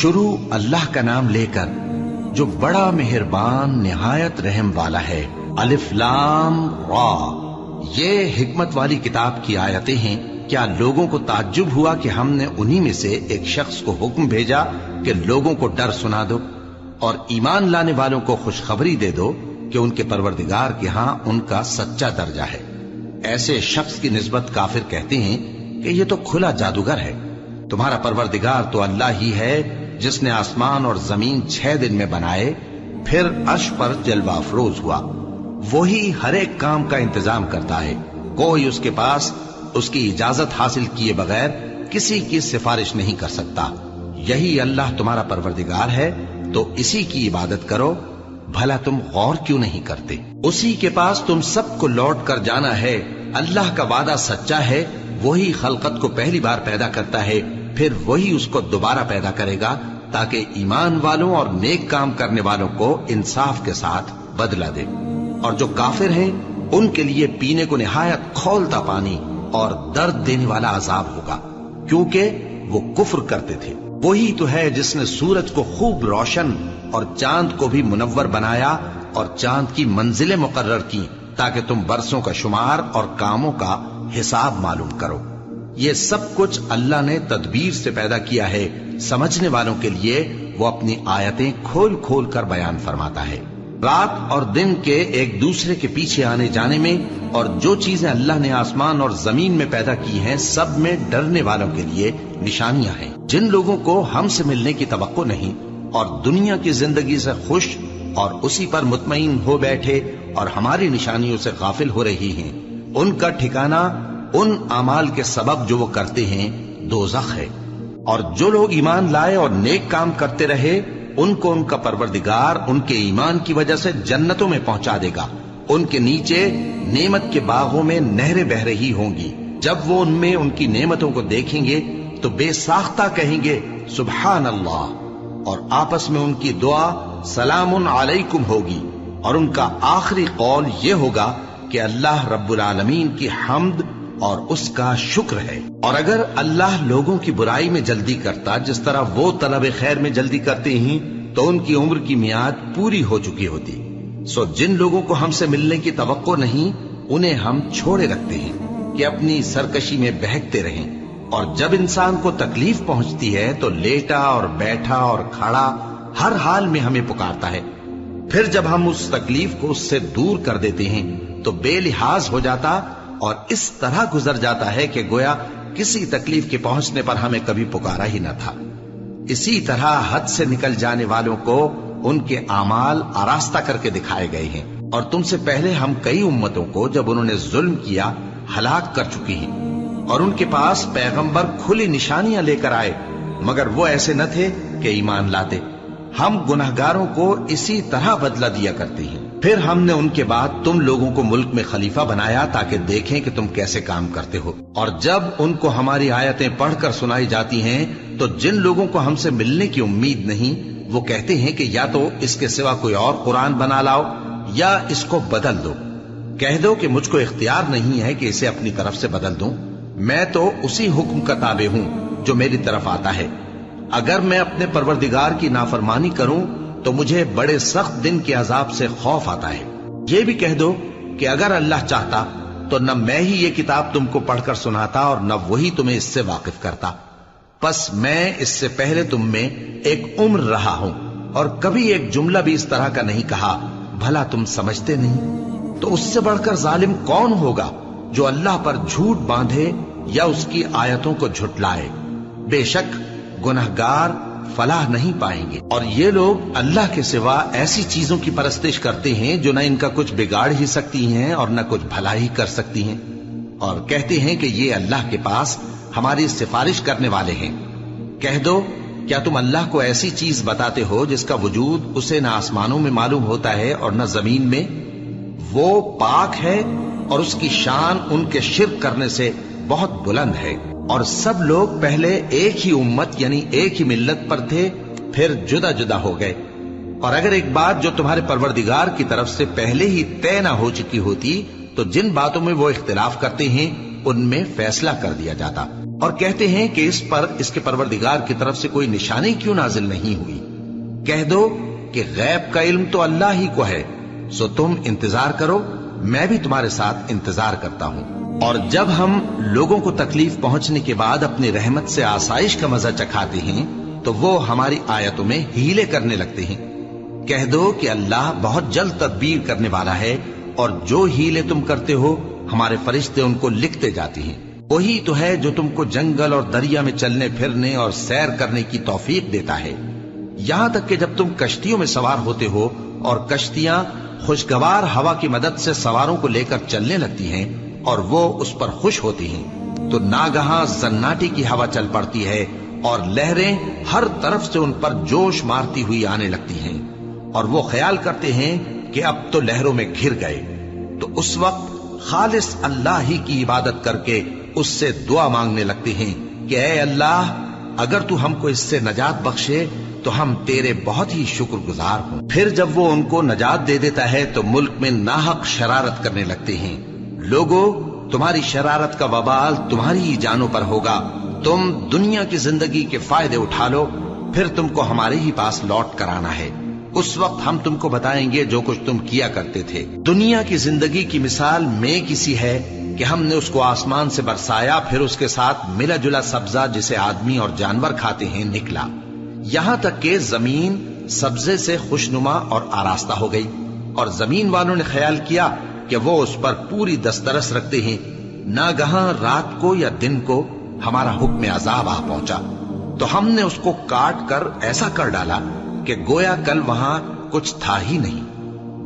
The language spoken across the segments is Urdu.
شروع اللہ کا نام لے کر جو بڑا مہربان نہایت رحم والا ہے۔ الف لام را، یہ حکمت والی کتاب کی آیتیں ہیں۔ کیا لوگوں کو تعجب ہوا کہ ہم نے انہی میں سے ایک شخص کو حکم بھیجا کہ لوگوں کو ڈر سنا دو اور ایمان لانے والوں کو خوشخبری دے دو کہ ان کے پروردگار کے ہاں ان کا سچا درجہ ہے۔ ایسے شخص کی نسبت کافر کہتے ہیں کہ یہ تو کھلا جادوگر ہے۔ تمہارا پروردگار تو اللہ ہی ہے جس نے آسمان اور زمین 6 دن میں بنائے، پھر عرش پر جلوہ افروز ہوا۔ وہی ہر ایک کام کا انتظام کرتا ہے، کوئی اس کے پاس اس کی اجازت حاصل کیے بغیر کسی کی سفارش نہیں کر سکتا۔ یہی اللہ تمہارا پروردگار ہے تو اسی کی عبادت کرو، بھلا تم غور کیوں نہیں کرتے؟ اسی کے پاس تم سب کو لوٹ کر جانا ہے۔ اللہ کا وعدہ سچا ہے، وہی خلقت کو پہلی بار پیدا کرتا ہے، پھر وہی اس کو دوبارہ پیدا کرے گا تاکہ ایمان والوں اور نیک کام کرنے والوں کو انصاف کے ساتھ بدلہ دے۔ اور جو کافر ہیں ان کے لیے پینے کو نہایت کھولتا پانی اور درد دینے والا عذاب ہوگا، کیونکہ وہ کفر کرتے تھے۔ وہی تو ہے جس نے سورج کو خوب روشن اور چاند کو بھی منور بنایا اور چاند کی منزلیں مقرر کی تاکہ تم برسوں کا شمار اور کاموں کا حساب معلوم کرو۔ یہ سب کچھ اللہ نے تدبیر سے پیدا کیا ہے، سمجھنے والوں کے لیے وہ اپنی آیتیں کھول کھول کر بیان فرماتا ہے۔ رات اور دن کے ایک دوسرے کے پیچھے آنے جانے میں اور جو چیزیں اللہ نے آسمان اور زمین میں پیدا کی ہیں سب میں ڈرنے والوں کے لیے نشانیاں ہیں۔ جن لوگوں کو ہم سے ملنے کی توقع نہیں اور دنیا کی زندگی سے خوش اور اسی پر مطمئن ہو بیٹھے اور ہماری نشانیوں سے غافل ہو رہی ہیں، ان کا ٹھکانہ ان اعمال کے سبب جو وہ کرتے ہیں دوزخ ہے۔ اور جو لوگ ایمان لائے اور نیک کام کرتے رہے ان کو ان کا پروردگار ان کے ایمان کی وجہ سے جنتوں میں پہنچا دے گا، ان کے نیچے نعمت کے باغوں میں نہریں بہ رہی ہوں گی۔ جب وہ ان میں ان کی نعمتوں کو دیکھیں گے تو بے ساختہ کہیں گے سبحان اللہ، اور آپس میں ان کی دعا سلام علیکم ہوگی، اور ان کا آخری قول یہ ہوگا کہ اللہ رب العالمین کی حمد اور اس کا شکر ہے۔ اور اگر اللہ لوگوں کی برائی میں جلدی کرتا جس طرح وہ طلب خیر میں جلدی کرتے ہیں تو ان کی عمر کی میعاد پوری ہو چکی ہوتی۔ سو جن لوگوں کو ہم سے ملنے کی توقع نہیں انہیں ہم چھوڑے رکھتے ہیں کہ اپنی سرکشی میں بہکتے رہیں، اور جب انسان کو تکلیف پہنچتی ہے تو لیٹا اور بیٹھا اور کھڑا ہر حال میں ہمیں پکارتا ہے۔ پھر جب ہم اس تکلیف کو اس سے دور کر دیتے ہیں تو بے لحاظ ہو جاتا اور اس طرح گزر جاتا ہے کہ گویا کسی تکلیف کے پہنچنے پر ہمیں کبھی پکارا ہی نہ تھا۔ اسی طرح حد سے نکل جانے والوں کو ان کے اعمال آراستہ کر کے دکھائے گئے ہیں، اور تم سے پہلے ہم کئی امتوں کو جب انہوں نے ظلم کیا ہلاک کر چکی ہیں، اور ان کے پاس پیغمبر کھلی نشانیاں لے کر آئے مگر وہ ایسے نہ تھے کہ ایمان لاتے۔ ہم گنہگاروں کو اسی طرح بدلہ دیا کرتے ہیں۔ پھر ہم نے ان کے بعد تم لوگوں کو ملک میں خلیفہ بنایا تاکہ دیکھیں کہ تم کیسے کام کرتے ہو۔ اور جب ان کو ہماری آیتیں پڑھ کر سنائی جاتی ہیں تو جن لوگوں کو ہم سے ملنے کی امید نہیں وہ کہتے ہیں کہ یا تو اس کے سوا کوئی اور قرآن بنا لاؤ یا اس کو بدل دو۔ کہہ دو کہ مجھ کو اختیار نہیں ہے کہ اسے اپنی طرف سے بدل دوں، میں تو اسی حکم کا تابع ہوں جو میری طرف آتا ہے۔ اگر میں اپنے پروردگار کی نافرمانی کروں تو مجھے بڑے سخت دن کے عذاب سے خوف آتا ہے۔ یہ بھی کہہ دو کہ اگر اللہ چاہتا تو نہ میں ہی یہ کتاب تم کو پڑھ کر سناتا اور نہ وہی تمہیں اس سے واقف کرتا، پس میں اس سے پہلے تم میں ایک عمر رہا ہوں اور کبھی ایک جملہ بھی اس طرح کا نہیں کہا، بھلا تم سمجھتے نہیں؟ تو اس سے بڑھ کر ظالم کون ہوگا جو اللہ پر جھوٹ باندھے یا اس کی آیتوں کو جھٹلائے؟ بے شک گنہگار فلاح نہیں پائیں گے۔ اور یہ لوگ اللہ کے سوا ایسی چیزوں کی پرستش کرتے ہیں جو نہ ان کا کچھ بگاڑ ہی سکتی ہیں اور نہ کچھ بھلا ہی کر سکتی ہیں، اور کہتے ہیں کہ یہ اللہ کے پاس ہماری سفارش کرنے والے ہیں۔ کہہ دو کیا تم اللہ کو ایسی چیز بتاتے ہو جس کا وجود اسے نہ آسمانوں میں معلوم ہوتا ہے اور نہ زمین میں؟ وہ پاک ہے اور اس کی شان ان کے شرک کرنے سے بہت بلند ہے۔ اور سب لوگ پہلے ایک ہی امت یعنی ایک ہی ملت پر تھے، پھر جدا جدا ہو گئے۔ اور اگر ایک بات جو تمہارے پروردگار کی طرف سے پہلے ہی طے نہ ہو چکی ہوتی تو جن باتوں میں وہ اختلاف کرتے ہیں ان میں فیصلہ کر دیا جاتا۔ اور کہتے ہیں کہ اس پر اس کے پروردگار کی طرف سے کوئی نشانی کیوں نازل نہیں ہوئی؟ کہہ دو کہ غیب کا علم تو اللہ ہی کو ہے، سو تم انتظار کرو، میں بھی تمہارے ساتھ انتظار کرتا ہوں۔ اور جب ہم لوگوں کو تکلیف پہنچنے کے بعد اپنی رحمت سے آسائش کا مزہ چکھاتے ہیں تو وہ ہماری آیتوں میں ہیلے کرنے لگتے ہیں۔ کہہ دو کہ اللہ بہت جلد تدبیر کرنے والا ہے، اور جو ہیلے تم کرتے ہو ہمارے فرشتے ان کو لکھتے جاتے ہیں۔ وہی تو ہے جو تم کو جنگل اور دریا میں چلنے پھرنے اور سیر کرنے کی توفیق دیتا ہے، یہاں تک کہ جب تم کشتیوں میں سوار ہوتے ہو اور کشتیاں خوشگوار ہوا کی مدد سے سواروں کو لے کر چلنے لگتی ہیں اور وہ اس پر خوش ہوتی ہیں، تو ناگہاں زناٹی کی ہوا چل پڑتی ہے اور لہریں ہر طرف سے ان پر جوش مارتی ہوئی آنے لگتی ہیں، اور وہ خیال کرتے ہیں کہ اب تو لہروں میں گھر گئے۔ تو اس وقت خالص اللہ ہی کی عبادت کر کے اس سے دعا مانگنے لگتے ہیں کہ اے اللہ، اگر تو ہم کو اس سے نجات بخشے تو ہم تیرے بہت ہی شکر گزار ہوں۔ پھر جب وہ ان کو نجات دے دیتا ہے تو ملک میں ناحق شرارت کرنے لگتے ہیں۔ لوگوں، تمہاری شرارت کا وبال تمہاری ہی جانوں پر ہوگا، تم دنیا کی زندگی کے فائدے اٹھا لو، پھر تم کو ہمارے ہی پاس لوٹ کر آنا ہے، اس وقت ہم تم کو بتائیں گے جو کچھ تم کیا کرتے تھے۔ دنیا کی زندگی کی مثال میں کسی ہے کہ ہم نے اس کو آسمان سے برسایا، پھر اس کے ساتھ ملا جلا سبزہ جسے آدمی اور جانور کھاتے ہیں نکلا، یہاں تک کہ زمین سبزے سے خوشنما اور آراستہ ہو گئی، اور زمین والوں نے خیال کیا کہ وہ اس پر پوری دسترس رکھتے ہیں۔ ناگہاں رات کو یا دن کو ہمارا حکم عذاب آ پہنچا تو ہم نے اس کو کاٹ کر ایسا کر ڈالا کہ گویا کل وہاں کچھ تھا ہی نہیں۔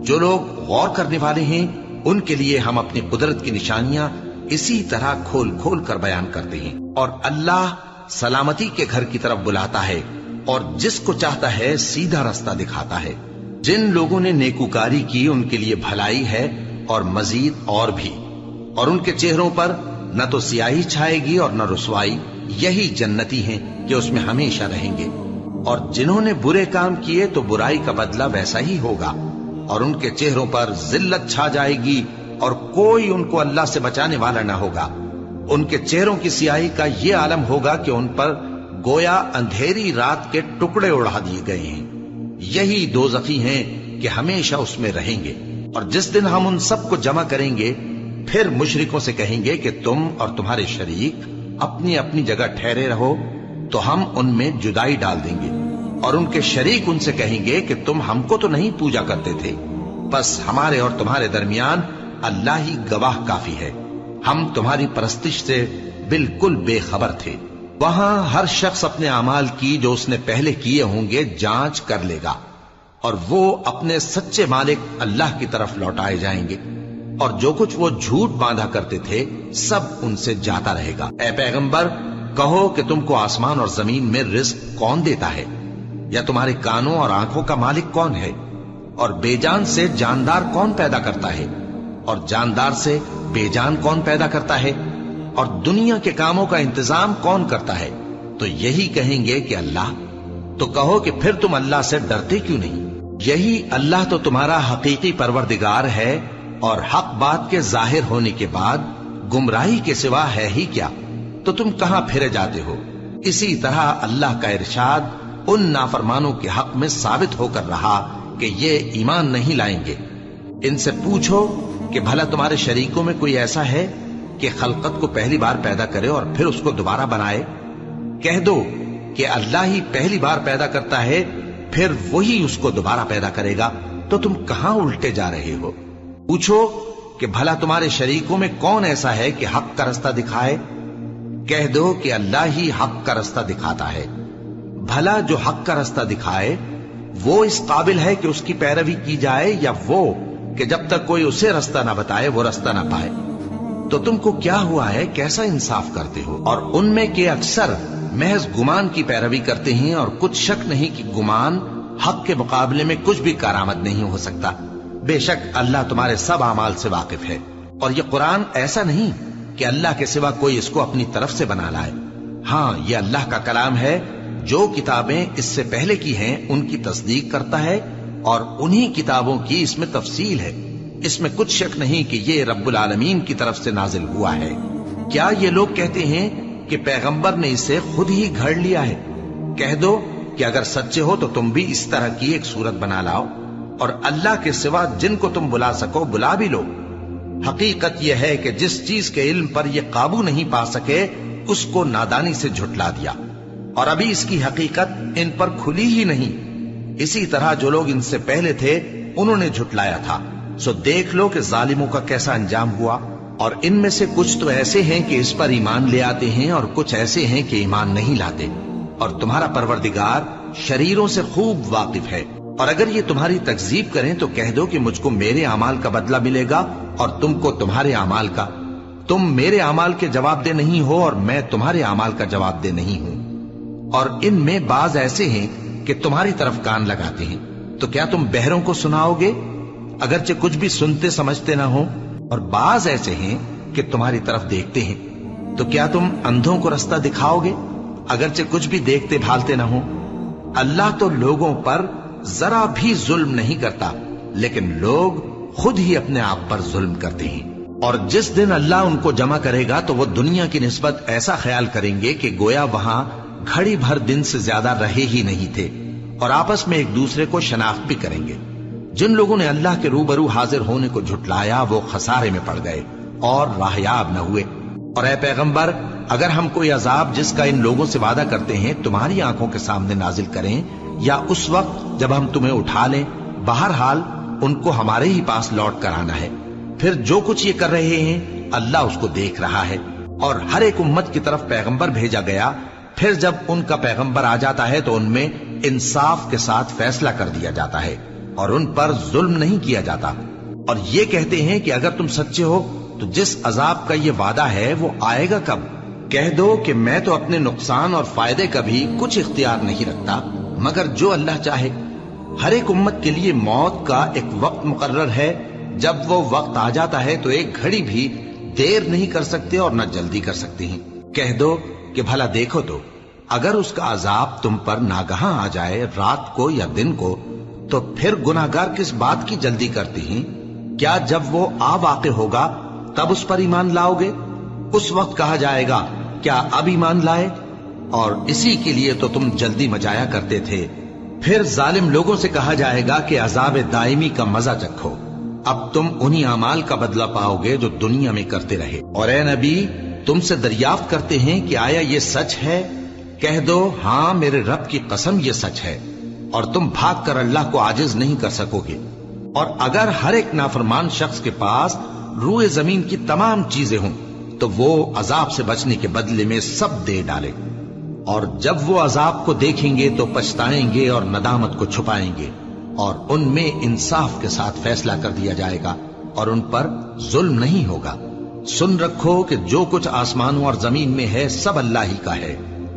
جو لوگ غور کرنے والے ہیں ان کے لیے ہم اپنی قدرت کی نشانیاں اسی طرح کھول کھول کر بیان کرتے ہیں۔ اور اللہ سلامتی کے گھر کی طرف بلاتا ہے اور جس کو چاہتا ہے سیدھا رستہ دکھاتا ہے۔ جن لوگوں نے نیکوکاری کی ان کے لیے بھلائی ہے اور مزید اور بھی، اور ان کے چہروں پر نہ تو سیاہی چھائے گی اور نہ رسوائی، یہی جنتی ہیں کہ اس میں ہمیشہ رہیں گے۔ اور جنہوں نے برے کام کیے تو برائی کا بدلہ ویسا ہی ہوگا، اور ان کے چہروں پر ذلت چھا جائے گی اور کوئی ان کو اللہ سے بچانے والا نہ ہوگا۔ ان کے چہروں کی سیاہی کا یہ عالم ہوگا کہ ان پر گویا اندھیری رات کے ٹکڑے اڑا دیے گئے ہیں۔ یہی دوزخی ہیں کہ ہمیشہ اس میں رہیں گے۔ اور جس دن ہم ان سب کو جمع کریں گے پھر مشرکوں سے کہیں گے کہ تم اور تمہارے شریک اپنی اپنی جگہ ٹھہرے رہو تو ہم ان میں جدائی ڈال دیں گے، اور ان کے شریک ان سے کہیں گے کہ تم ہم کو تو نہیں پوجا کرتے تھے، بس ہمارے اور تمہارے درمیان اللہ ہی گواہ کافی ہے، ہم تمہاری پرستش سے بالکل بے خبر تھے۔ وہاں ہر شخص اپنے اعمال کی جو اس نے پہلے کیے ہوں گے جانچ کر لے گا، اور وہ اپنے سچے مالک اللہ کی طرف لوٹائے جائیں گے، اور جو کچھ وہ جھوٹ باندھا کرتے تھے سب ان سے جاتا رہے گا۔ اے پیغمبر، کہو کہ تم کو آسمان اور زمین میں رزق کون دیتا ہے، یا تمہارے کانوں اور آنکھوں کا مالک کون ہے، اور بے جان سے جاندار کون پیدا کرتا ہے، اور جاندار سے بے جان کون پیدا کرتا ہے، اور دنیا کے کاموں کا انتظام کون کرتا ہے؟ تو یہی کہیں گے کہ اللہ۔ تو کہو کہ پھر تم اللہ سے ڈرتے کیوں نہیں؟ یہی اللہ تو تمہارا حقیقی پروردگار ہے، اور حق بات کے ظاہر ہونے کے بعد گمراہی کے سوا ہے ہی کیا؟ تو تم کہاں پھرے جاتے ہو؟ اسی طرح اللہ کا ارشاد ان نافرمانوں کے حق میں ثابت ہو کر رہا کہ یہ ایمان نہیں لائیں گے۔ ان سے پوچھو کہ بھلا تمہارے شریکوں میں کوئی ایسا ہے کہ خلقت کو پہلی بار پیدا کرے اور پھر اس کو دوبارہ بنائے؟ کہہ دو کہ اللہ ہی پہلی بار پیدا کرتا ہے، پھر وہی اس کو دوبارہ پیدا کرے گا، تو تم کہاں الٹے جا رہے ہو؟ پوچھو کہ بھلا تمہارے شریکوں میں کون ایسا ہے کہ حق کا رستہ دکھائے؟ کہہ دو کہ اللہ ہی حق کا رستہ دکھاتا ہے۔ بھلا جو حق کا رستہ دکھائے وہ اس قابل ہے کہ اس کی پیروی کی جائے، یا وہ کہ جب تک کوئی اسے رستہ نہ بتائے وہ رستہ نہ پائے؟ تو تم کو کیا ہوا ہے، کیسا انصاف کرتے ہو؟ اور ان میں کے اکثر محض گمان کی پیروی کرتے ہیں، اور کچھ شک نہیں کہ گمان حق کے مقابلے میں کچھ بھی کارآمد نہیں ہو سکتا۔ بے شک اللہ تمہارے سب اعمال سے واقف ہے، اور یہ قرآن ایسا نہیں کہ اللہ کے سوا کوئی اس کو اپنی طرف سے بنا لائے۔ ہاں، یہ اللہ کا کلام ہے، جو کتابیں اس سے پہلے کی ہیں ان کی تصدیق کرتا ہے، اور انہی کتابوں کی اس میں تفصیل ہے۔ اس میں کچھ شک نہیں کہ یہ رب العالمین کی طرف سے نازل ہوا ہے۔ کیا یہ لوگ کہتے ہیں کہ پیغمبر نے اسے خود ہی گھڑ لیا ہے۔ کہہ دو کہ اگر سچے ہو تو تم بھی اس طرح کی ایک صورت بنا لاؤ اور اللہ کے سوا جن کو تم بلا سکو بلا بھی لو۔ حقیقت یہ ہے کہ جس چیز کے علم پر یہ قابو نہیں پا سکے اس کو نادانی سے جھٹلا دیا، اور ابھی اس کی حقیقت ان پر کھلی ہی نہیں۔ اسی طرح جو لوگ ان سے پہلے تھے انہوں نے جھٹلایا تھا، سو دیکھ لو کہ ظالموں کا کیسا انجام ہوا۔ اور ان میں سے کچھ تو ایسے ہیں کہ اس پر ایمان لے آتے ہیں اور کچھ ایسے ہیں کہ ایمان نہیں لاتے، اور تمہارا پروردگار شریروں سے خوب واقف ہے۔ اور اگر یہ تمہاری تکذیب کریں تو کہہ دو کہ مجھ کو میرے اعمال کا بدلہ ملے گا اور تم کو تمہارے اعمال کا۔ تم میرے اعمال کے جواب دہ نہیں ہو اور میں تمہارے اعمال کا جواب دہ نہیں ہوں۔ اور ان میں بعض ایسے ہیں کہ تمہاری طرف کان لگاتے ہیں، تو کیا تم بہروں کو سناؤ گے اگرچہ کچھ بھی سنتے سمجھتے نہ ہو؟ اور بعض ایسے ہیں کہ تمہاری طرف دیکھتے ہیں، تو کیا تم اندھوں کو رستہ دکھاؤ گے اگرچہ کچھ بھی دیکھتے بھالتے نہ ہو؟ اللہ تو لوگوں پر ذرا بھی ظلم نہیں کرتا، لیکن لوگ خود ہی اپنے آپ پر ظلم کرتے ہیں۔ اور جس دن اللہ ان کو جمع کرے گا تو وہ دنیا کی نسبت ایسا خیال کریں گے کہ گویا وہاں گھڑی بھر دن سے زیادہ رہے ہی نہیں تھے، اور آپس میں ایک دوسرے کو شناخت بھی کریں گے۔ جن لوگوں نے اللہ کے روبرو حاضر ہونے کو جھٹلایا وہ خسارے میں پڑ گئے اور راہیاب نہ ہوئے۔ اور اے پیغمبر، اگر ہم کوئی عذاب جس کا ان لوگوں سے وعدہ کرتے ہیں تمہاری آنکھوں کے سامنے نازل کریں یا اس وقت جب ہم تمہیں اٹھا لیں، بہرحال ان کو ہمارے ہی پاس لوٹ کر آنا ہے۔ پھر جو کچھ یہ کر رہے ہیں اللہ اس کو دیکھ رہا ہے۔ اور ہر ایک امت کی طرف پیغمبر بھیجا گیا، پھر جب ان کا پیغمبر آ جاتا ہے تو ان میں انصاف کے ساتھ فیصلہ کر دیا جاتا ہے اور ان پر ظلم نہیں کیا جاتا۔ اور یہ کہتے ہیں کہ اگر تم سچے ہو تو جس عذاب کا یہ وعدہ ہے وہ آئے گا کب؟ کہہ دو کہ میں تو اپنے نقصان اور فائدے کا بھی کچھ اختیار نہیں رکھتا مگر جو اللہ چاہے۔ ہر ایک امت کے لیے موت کا ایک وقت مقرر ہے، جب وہ وقت آ جاتا ہے تو ایک گھڑی بھی دیر نہیں کر سکتے اور نہ جلدی کر سکتے ہیں۔ کہہ دو کہ بھلا دیکھو تو اگر اس کا عذاب تم پر ناگہاں آ جائے رات کو یا دن کو تو پھر گناہگار کس بات کی جلدی کرتے ہیں؟ کیا جب وہ آ واقع ہوگا تب اس پر ایمان لاؤ گے؟ اس وقت کہا جائے گا کیا اب ایمان لائے؟ اور اسی کے لیے تو تم جلدی مچایا کرتے تھے۔ پھر ظالم لوگوں سے کہا جائے گا کہ عذاب دائمی کا مزہ چکھو، اب تم انہی اعمال کا بدلہ پاؤ گے جو دنیا میں کرتے رہے۔ اور اے نبی، تم سے دریافت کرتے ہیں کہ آیا یہ سچ ہے؟ کہہ دو ہاں میرے رب کی قسم یہ سچ ہے، اور تم بھاگ کر اللہ کو عاجز نہیں کر سکو گے۔ اور اگر ہر ایک نافرمان شخص کے پاس روئے زمین کی تمام چیزیں ہوں تو وہ عذاب سے بچنے کے بدلے میں سب دے ڈالے، اور جب وہ عذاب کو دیکھیں گے تو پچھتائیں گے اور ندامت کو چھپائیں گے، اور ان میں انصاف کے ساتھ فیصلہ کر دیا جائے گا اور ان پر ظلم نہیں ہوگا۔ سن رکھو کہ جو کچھ آسمانوں اور زمین میں ہے سب اللہ ہی کا ہے۔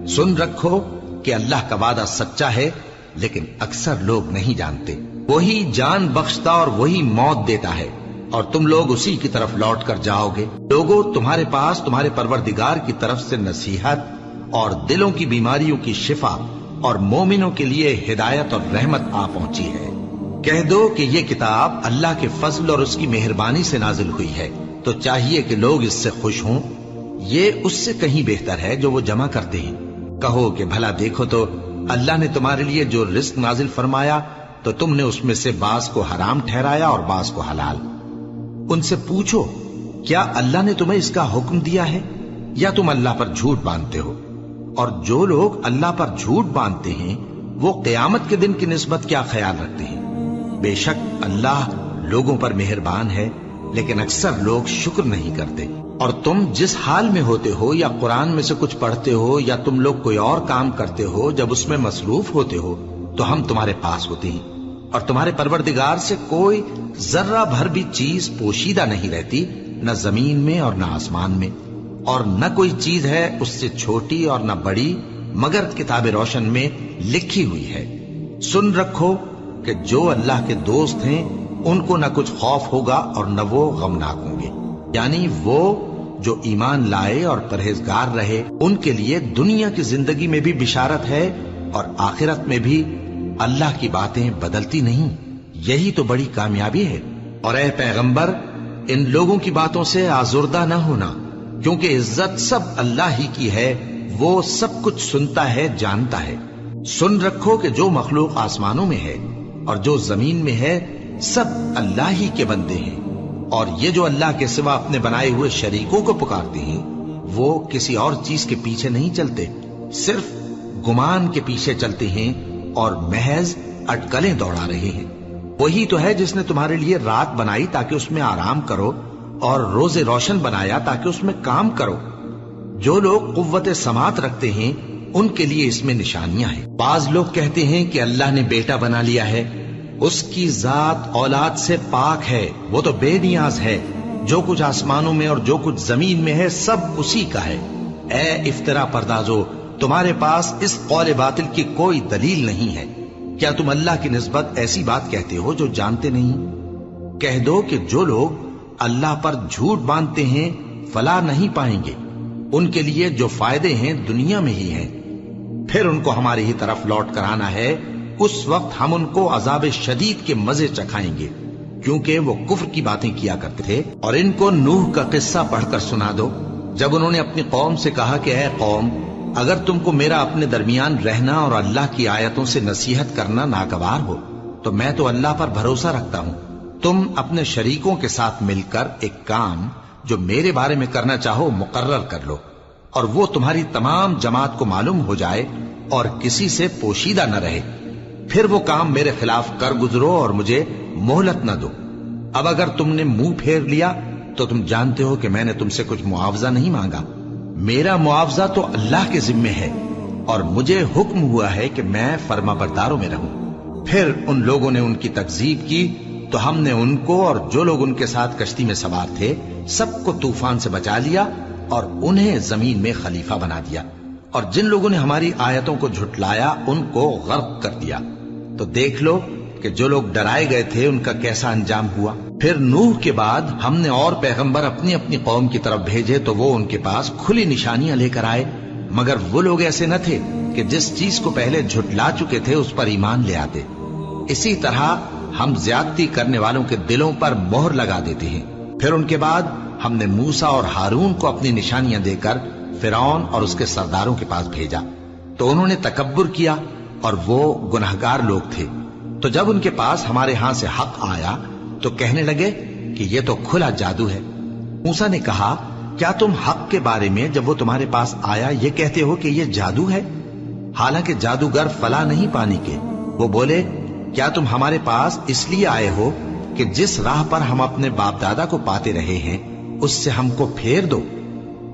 سن رکھو کہ اللہ کا وعدہ سچا ہے، لیکن اکثر لوگ نہیں جانتے۔ وہی جان بخشتا اور وہی موت دیتا ہے، اور تم لوگ اسی کی طرف لوٹ کر جاؤ گے۔ لوگوں، تمہارے پاس تمہارے پروردگار کی طرف سے نصیحت اور دلوں کی بیماریوں کی شفا اور مومنوں کے لیے ہدایت اور رحمت آ پہنچی ہے۔ کہہ دو کہ یہ کتاب اللہ کے فضل اور اس کی مہربانی سے نازل ہوئی ہے، تو چاہیے کہ لوگ اس سے خوش ہوں۔ یہ اس سے کہیں بہتر ہے جو وہ جمع کرتے ہیں۔ کہو کہ بھلا دیکھو تو اللہ نے تمہارے لیے جو رزق نازل فرمایا تو تم نے اس میں سے بعض کو حرام ٹھہرایا اور بعض کو حلال۔ ان سے پوچھو کیا اللہ نے تمہیں اس کا حکم دیا ہے یا تم اللہ پر جھوٹ باندھتے ہو؟ اور جو لوگ اللہ پر جھوٹ باندھتے ہیں وہ قیامت کے دن کی نسبت کیا خیال رکھتے ہیں؟ بے شک اللہ لوگوں پر مہربان ہے، لیکن اکثر لوگ شکر نہیں کرتے۔ اور تم جس حال میں ہوتے ہو یا قرآن میں سے کچھ پڑھتے ہو یا تم لوگ کوئی اور کام کرتے ہو، جب اس میں مصروف ہوتے ہو تو ہم تمہارے پاس ہوتے ہیں، اور تمہارے پروردگار سے کوئی ذرہ بھر بھی چیز پوشیدہ نہیں رہتی، نہ زمین میں اور نہ آسمان میں، اور نہ کوئی چیز ہے اس سے چھوٹی اور نہ بڑی مگر کتاب روشن میں لکھی ہوئی ہے۔ سن رکھو کہ جو اللہ کے دوست ہیں ان کو نہ کچھ خوف ہوگا اور نہ وہ غمناک ہوں گے، یعنی وہ جو ایمان لائے اور پرہیزگار رہے ان کے لیے دنیا کی زندگی میں بھی بشارت ہے اور آخرت میں بھی۔ اللہ کی باتیں بدلتی نہیں، یہی تو بڑی کامیابی ہے۔ اور اے پیغمبر، ان لوگوں کی باتوں سے آزردہ نہ ہونا، کیونکہ عزت سب اللہ ہی کی ہے، وہ سب کچھ سنتا ہے، جانتا ہے۔ سن رکھو کہ جو مخلوق آسمانوں میں ہے اور جو زمین میں ہے سب اللہ ہی کے بندے ہیں، اور یہ جو اللہ کے سوا اپنے بنائے ہوئے شریکوں کو پکارتے ہیں وہ کسی اور چیز کے پیچھے نہیں چلتے، صرف گمان کے پیچھے چلتے ہیں اور محض اٹکلیں دوڑا رہے ہیں۔ وہی تو ہے جس نے تمہارے لیے رات بنائی تاکہ اس میں آرام کرو، اور روز روشن بنایا تاکہ اس میں کام کرو۔ جو لوگ قوت سماعت رکھتے ہیں ان کے لیے اس میں نشانیاں ہیں۔ بعض لوگ کہتے ہیں کہ اللہ نے بیٹا بنا لیا ہے، اس کی ذات اولاد سے پاک ہے، وہ تو بے نیاز ہے، جو کچھ آسمانوں میں اور جو کچھ زمین میں ہے سب اسی کا ہے۔ اے افترا پردازو، تمہارے پاس اس قول باطل کی کوئی دلیل نہیں ہے۔ کیا تم اللہ کی نسبت ایسی بات کہتے ہو جو جانتے نہیں؟ کہہ دو کہ جو لوگ اللہ پر جھوٹ باندھتے ہیں فلاح نہیں پائیں گے، ان کے لیے جو فائدے ہیں دنیا میں ہی ہیں، پھر ان کو ہماری ہی طرف لوٹ کر آنا ہے، اس وقت ہم ان کو عذاب شدید کے مزے چکھائیں گے، کیونکہ وہ کفر کی باتیں کیا کرتے تھے۔ اور ان کو نوح کا قصہ پڑھ کر سنا دو، جب انہوں نے اپنی قوم سے کہا کہ اے قوم، اگر تم کو میرا اپنے درمیان رہنا اور اللہ کی آیتوں سے نصیحت کرنا ناگوار ہو تو میں تو اللہ پر بھروسہ رکھتا ہوں، تم اپنے شریکوں کے ساتھ مل کر ایک کام جو میرے بارے میں کرنا چاہو مقرر کر لو، اور وہ تمہاری تمام جماعت کو معلوم ہو جائے اور کسی سے پوشیدہ نہ رہے، پھر وہ کام میرے خلاف کر گزرو اور مجھے مہلت نہ دو۔ اب اگر تم نے منہ پھیر لیا تو تم جانتے ہو کہ میں نے تم سے کچھ معاوضہ نہیں مانگا، میرا معاوضہ تو اللہ کے ذمے ہے، اور مجھے حکم ہوا ہے کہ میں فرما برداروں میں رہوں۔ پھر ان لوگوں نے ان کی تکذیب کی تو ہم نے ان کو اور جو لوگ ان کے ساتھ کشتی میں سوار تھے سب کو طوفان سے بچا لیا اور انہیں زمین میں خلیفہ بنا دیا، اور جن لوگوں نے ہماری آیتوں کو جھٹلایا ان کو غرق کر دیا۔ تو دیکھ لو کہ جو لوگ ڈرائے گئے تھے ان کا کیسا انجام ہوا۔ پھر نوح کے بعد ہم نے اور پیغمبر اپنی اپنی قوم کی طرف بھیجے تو وہ ان کے پاس کھلی نشانیاں لے کر آئے، مگر وہ لوگ ایسے نہ تھے کہ جس چیز کو پہلے جھٹلا چکے تھے اس پر ایمان لے آتے۔ اسی طرح ہم زیادتی کرنے والوں کے دلوں پر مہر لگا دیتے ہیں۔ پھر ان کے بعد ہم نے موسیٰ اور ہارون کو اپنی نشانیاں دے کر فرعون اور اس کے سرداروں کے پاس بھیجا، تو انہوں نے تکبر کیا اور وہ گناہگار لوگ تھے۔ تو جب ان کے پاس ہمارے ہاں سے حق آیا تو کہنے لگے کہ یہ تو کھلا جادو ہے۔ موسیٰ نے کہا، کیا تم حق کے بارے میں جب وہ تمہارے پاس آیا یہ کہتے ہو کہ یہ جادو ہے؟ حالانکہ جادوگر فلاح نہیں پانے کے۔ وہ بولے، کیا تم ہمارے پاس اس لیے آئے ہو کہ جس راہ پر ہم اپنے باپ دادا کو پاتے رہے ہیں اس سے ہم کو پھیر دو،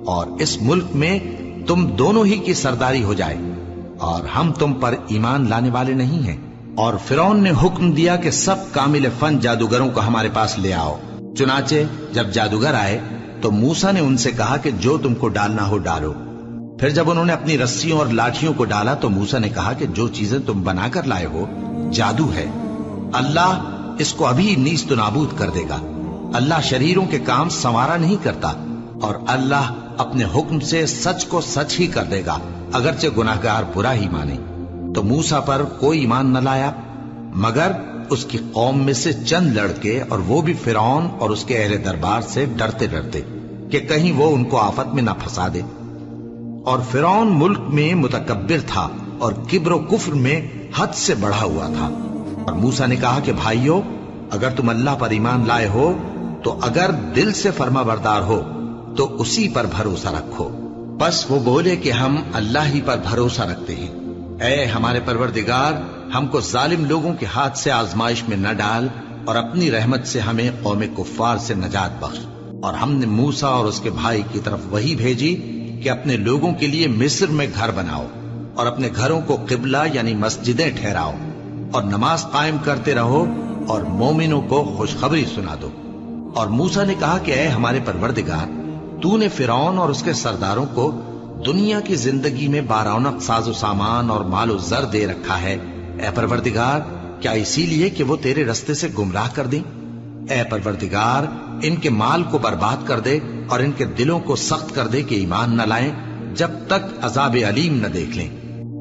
اور اس ملک میں تم دونوں ہی کی سرداری ہو جائے، اور ہم تم پر ایمان لانے والے نہیں ہیں؟ اور فرعون نے حکم دیا کہ سب کامل فن جادوگروں کو ہمارے پاس لے آؤ۔ چنانچہ جب جادوگر آئے تو موسیٰ نے ان سے کہا کہ جو تم کو ڈالنا ہو ڈالو۔ پھر جب انہوں نے اپنی رسیوں اور لاٹھیوں کو ڈالا تو موسیٰ نے کہا کہ جو چیزیں تم بنا کر لائے ہو جادو ہے، اللہ اس کو ابھی نیست و نابود کر دے گا۔ اللہ شریروں کے کام سنوارا نہیں کرتا، اور اللہ اپنے حکم سے سچ کو سچ ہی کر دے گا، اگرچہ گناہگار برا ہی مانے۔ تو موسیٰ پر کوئی ایمان نہ لایا مگر اس کی قوم میں سے چند لڑکے، اور وہ بھی فرعون اور اس کے اہل دربار سے ڈرتے ڈرتے کہ کہیں وہ ان کو آفت میں نہ پھنسا دے۔ اور فرعون ملک میں متکبر تھا اور کبر و کفر میں حد سے بڑھا ہوا تھا۔ اور موسیٰ نے کہا کہ بھائیو، اگر تم اللہ پر ایمان لائے ہو تو اگر دل سے فرما بردار ہو تو اسی پر بھروسہ رکھو۔ بس وہ بولے کہ ہم اللہ ہی پر بھروسہ رکھتے ہیں۔ اے ہمارے پروردگار، ہم کو ظالم لوگوں کے ہاتھ سے آزمائش میں نہ ڈال، اور اپنی رحمت سے ہمیں قوم کفار سے نجات بخش۔ اور ہم نے موسیٰ اور اس کے بھائی کی طرف وحی بھیجی کہ اپنے لوگوں کے لیے مصر میں گھر بناؤ، اور اپنے گھروں کو قبلہ یعنی مسجدیں ٹھہراؤ، اور نماز قائم کرتے رہو، اور مومنوں کو خوشخبری سنا دو۔ اور موسیٰ نے کہا کہ اے ہمارے پروردگار، تو نے فرعون اور اس کے سرداروں کو دنیا کی زندگی میں بارونق ساز و سامان اور مال و زر دے رکھا ہے، اے پروردگار کیا اسی لیے کہ وہ تیرے رستے سے گمراہ کر دیں؟ اے پروردگار ان کے مال کو برباد کر دے اور ان کے دلوں کو سخت کر دے کہ ایمان نہ لائیں جب تک عذاب علیم نہ دیکھ لیں۔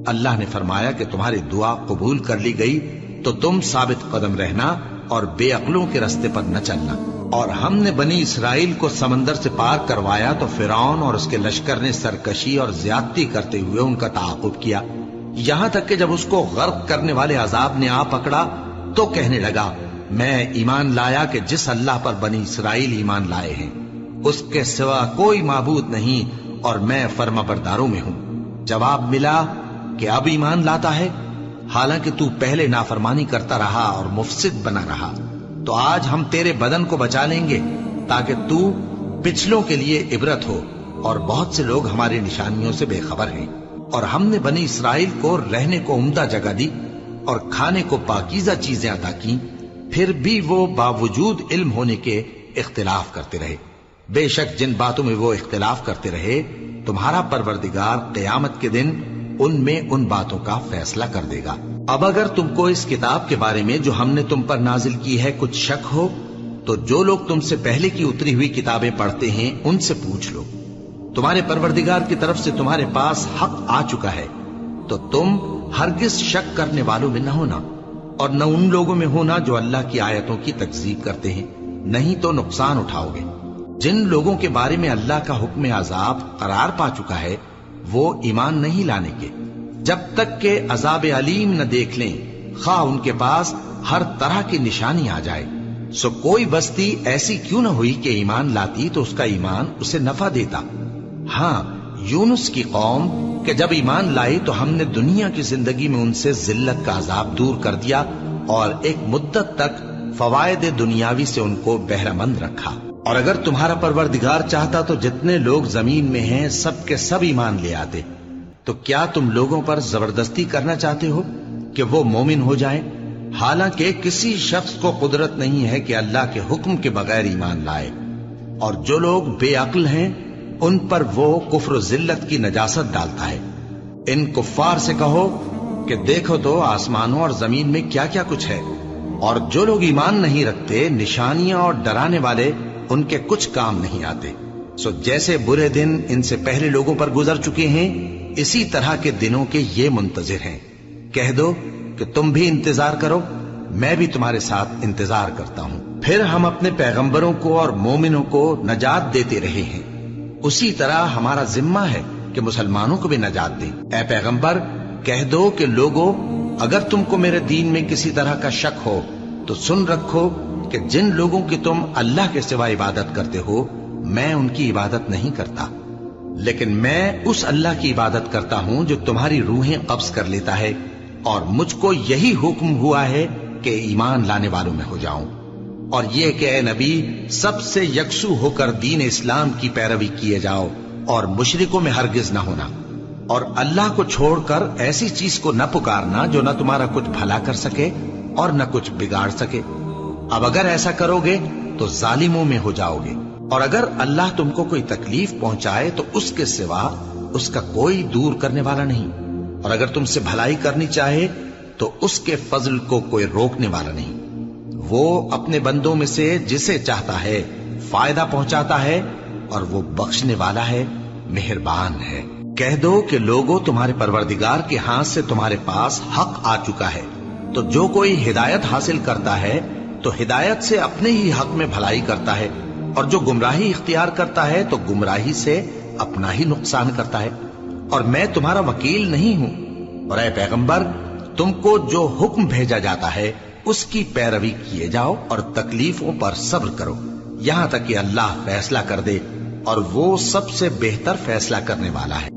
اللہ نے فرمایا کہ تمہاری دعا قبول کر لی گئی تو تم ثابت قدم رہنا اور بے عقلوں کے رستے پر نہ چلنا۔ اور ہم نے بنی اسرائیل کو سمندر سے پار کروایا تو فرعون اور اس کے لشکر نے سرکشی اور زیادتی کرتے ہوئے ان کا تعاقب کیا، یہاں تک کہ جب اس کو غرق کرنے والے عذاب نے آ پکڑا تو کہنے لگا میں ایمان لایا کہ جس اللہ پر بنی اسرائیل ایمان لائے ہیں اس کے سوا کوئی معبود نہیں اور میں فرما برداروں میں ہوں۔ جواب ملا کہ اب ایمان لاتا ہے، حالانکہ تو پہلے نافرمانی کرتا رہا اور مفسد بنا رہا، تو آج ہم تیرے بدن کو بچا لیں گے تاکہ تو پچھلوں کے لیے عبرت ہو، اور بہت سے لوگ ہماری نشانیوں سے بے خبر ہیں۔ اور ہم نے بنی اسرائیل کو رہنے کو عمدہ جگہ دی اور کھانے کو پاکیزہ چیزیں عطا کی، پھر بھی وہ باوجود علم ہونے کے اختلاف کرتے رہے۔ بے شک جن باتوں میں وہ اختلاف کرتے رہے تمہارا پروردگار قیامت کے دن ان میں ان باتوں کا فیصلہ کر دے گا۔ اب اگر تم کو اس کتاب کے بارے میں جو ہم نے تم پر نازل کی ہے کچھ شک ہو تو جو لوگ تم سے پہلے کی اتری ہوئی کتابیں پڑھتے ہیں ان سے پوچھ لو، تمہارے پروردگار کی طرف سے تمہارے پاس حق آ چکا ہے، تو تم ہرگز شک کرنے والوں میں نہ ہونا اور نہ ان لوگوں میں ہونا جو اللہ کی آیتوں کی تکذیب کرتے ہیں، نہیں تو نقصان اٹھاؤ گے۔ جن لوگوں کے بارے میں اللہ کا حکم عذاب قرار پا چکا ہے وہ ایمان نہیں لانے کے جب تک کہ عذاب علیم نہ دیکھ لیں، خواہ ان کے پاس ہر طرح کی نشانی آ جائے۔ سو کوئی بستی ایسی کیوں نہ ہوئی کہ ایمان لاتی تو اس کا ایمان اسے نفع دیتا۔ ہاں، یونس کی قوم کہ جب ایمان لائی تو ہم نے دنیا کی زندگی میں ان سے ذلت کا عذاب دور کر دیا اور ایک مدت تک فوائد دنیاوی سے ان کو بہرہ مند رکھا۔ اور اگر تمہارا پروردگار چاہتا تو جتنے لوگ زمین میں ہیں سب کے سب ایمان لے آتے، تو کیا تم لوگوں پر زبردستی کرنا چاہتے ہو کہ وہ مومن ہو جائیں؟ حالانکہ کسی شخص کو قدرت نہیں ہے کہ اللہ کے حکم کے بغیر ایمان لائے، اور جو لوگ بے عقل ہیں ان پر وہ کفر و ذلت کی نجاست ڈالتا ہے۔ ان کفار سے کہو کہ دیکھو تو آسمانوں اور زمین میں کیا کیا کچھ ہے، اور جو لوگ ایمان نہیں رکھتے نشانیاں اور ڈرانے والے ان کے کچھ کام نہیں آتے۔ سو جیسے برے دن ان سے پہلے لوگوں پر گزر چکے ہیں اسی طرح کے دنوں کے یہ منتظر ہیں۔ کہہ دو کہ تم بھی انتظار کرو، میں بھی تمہارے ساتھ انتظار کرتا ہوں۔ پھر ہم اپنے پیغمبروں کو اور مومنوں کو نجات دیتے رہے ہیں، اسی طرح ہمارا ذمہ ہے کہ مسلمانوں کو بھی نجات دیں۔ اے پیغمبر کہہ دو کہ لوگو اگر تم کو میرے دین میں کسی طرح کا شک ہو تو سن رکھو کہ جن لوگوں کی تم اللہ کے سوا عبادت کرتے ہو میں ان کی عبادت نہیں کرتا، لیکن میں اس اللہ کی عبادت کرتا ہوں جو تمہاری روحیں قبض کر لیتا ہے، اور مجھ کو یہی حکم ہوا ہے کہ ایمان لانے والوں میں ہو جاؤں، اور یہ کہ اے نبی سب سے یکسو ہو کر دین اسلام کی پیروی کیے جاؤ اور مشرکوں میں ہرگز نہ ہونا، اور اللہ کو چھوڑ کر ایسی چیز کو نہ پکارنا جو نہ تمہارا کچھ بھلا کر سکے اور نہ کچھ بگاڑ سکے۔ اب اگر ایسا کرو گے تو ظالموں میں ہو جاؤ گے، اور اگر اللہ تم کو کوئی تکلیف پہنچائے تو اس کے سوا اس کا کوئی دور کرنے والا نہیں، اور اگر تم سے بھلائی کرنی چاہے تو اس کے فضل کو کوئی روکنے والا نہیں۔ وہ اپنے بندوں میں سے جسے چاہتا ہے فائدہ پہنچاتا ہے، اور وہ بخشنے والا ہے، مہربان ہے۔ کہہ دو کہ لوگوں تمہارے پروردگار کے ہاتھ سے تمہارے پاس حق آ چکا ہے، تو جو کوئی ہدایت حاصل کرتا ہے تو ہدایت سے اپنے ہی حق میں بھلائی کرتا ہے، اور جو گمراہی اختیار کرتا ہے تو گمراہی سے اپنا ہی نقصان کرتا ہے، اور میں تمہارا وکیل نہیں ہوں۔ اور اے پیغمبر تم کو جو حکم بھیجا جاتا ہے اس کی پیروی کیے جاؤ اور تکلیفوں پر صبر کرو یہاں تک کہ اللہ فیصلہ کر دے، اور وہ سب سے بہتر فیصلہ کرنے والا ہے۔